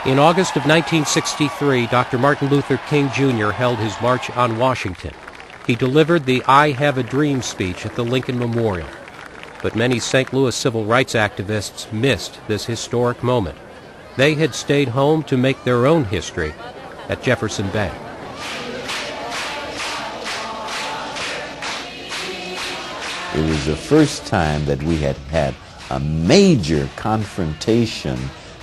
In August of 1963, Dr. Martin Luther King Jr. held his March on Washington. He delivered the I Have a Dream speech at the Lincoln Memorial. But many St. Louis civil rights activists missed this historic moment. They had stayed home to make their own history at Jefferson Bank. It was the first time that we had had a major confrontation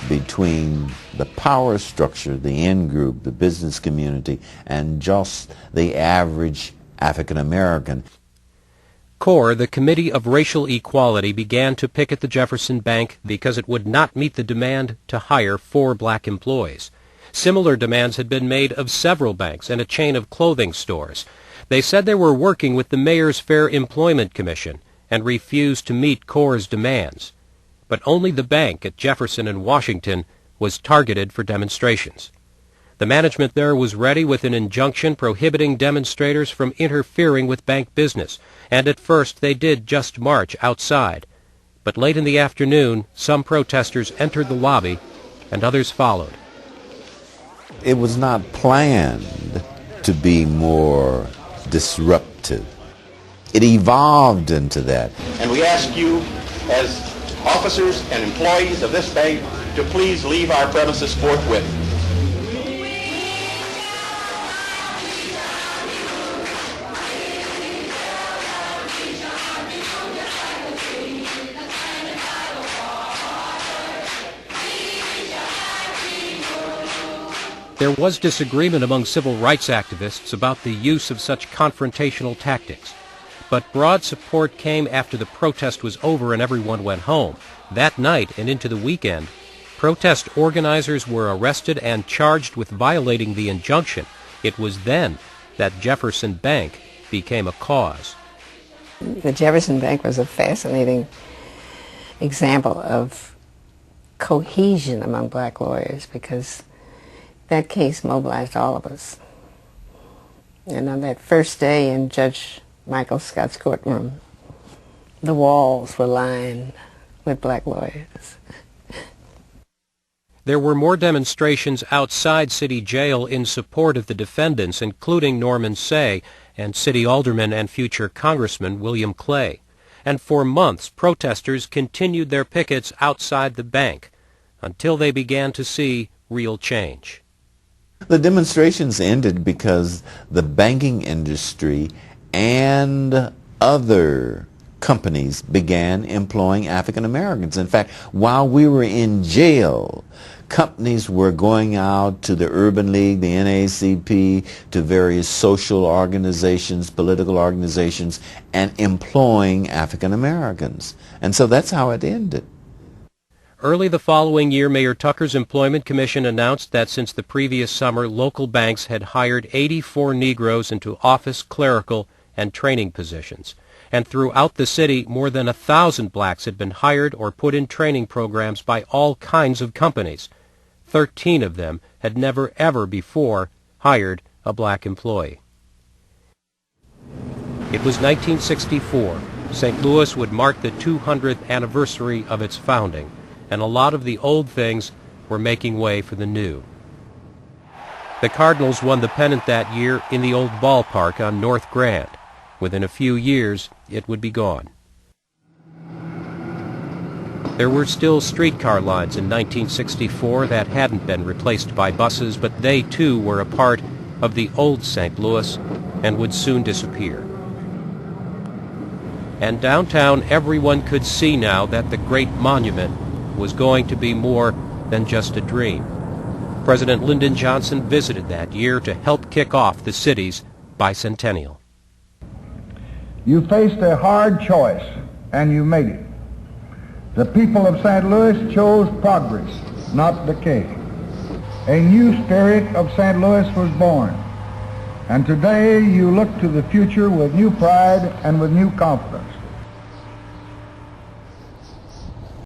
between the power structure, the in-group, the business community, and just the average African American. CORE, the Committee of Racial Equality, began to picket the Jefferson Bank because it would not meet the demand to hire 4 black employees. Similar demands had been made of several banks and a chain of clothing stores. They said they were working with the Mayor's Fair Employment Commission and refused to meet CORE's demands. But only the bank at Jefferson and Washington was targeted for demonstrations. The management there was ready with an injunction prohibiting demonstrators from interfering with bank business, and at first they did just march outside. But late in the afternoon, some protesters entered the lobby, and others followed. It was not planned to be more disruptive. It evolved into that. And we ask you, as officers and employees of this bank, to please leave our premises forthwith. There was disagreement among civil rights activists about the use of such confrontational tactics. But broad support came after the protest was over and everyone went home. That night and into the weekend, protest organizers were arrested and charged with violating the injunction. It was then that Jefferson Bank became a cause. The Jefferson Bank was a fascinating example of cohesion among black lawyers, because that case mobilized all of us. And on that first day in Judge Michael Scott's courtroom, the walls were lined with black lawyers. There were more demonstrations outside City Jail in support of the defendants, including Norman Say and City Alderman and future Congressman William Clay. And for months, protesters continued their pickets outside the bank until they began to see real change. The demonstrations ended because the banking industry and other companies began employing African Americans. In fact, while we were in jail, companies were going out to the Urban League, the NAACP, to various social organizations, political organizations, and employing African Americans. And so that's how it ended. Early the following year, Mayor Tucker's Employment Commission announced that since the previous summer, local banks had hired 84 Negroes into office, clerical, and training positions. And throughout the city, more than 1,000 blacks had been hired or put in training programs by all kinds of companies. 13 of them had never ever before hired a black employee. It was 1964. St. Louis would mark the 200th anniversary of its founding, and a lot of the old things were making way for the new. The Cardinals won the pennant that year in the old ballpark on North Grand. Within a few years, it would be gone. There were still streetcar lines in 1964 that hadn't been replaced by buses, but they too were a part of the old St. Louis and would soon disappear. And downtown, everyone could see now that the great monument was going to be more than just a dream. President Lyndon Johnson visited that year to help kick off the city's bicentennial. You faced a hard choice, and you made it. The people of St. Louis chose progress, not decay. A new spirit of St. Louis was born, and today you look to the future with new pride and with new confidence.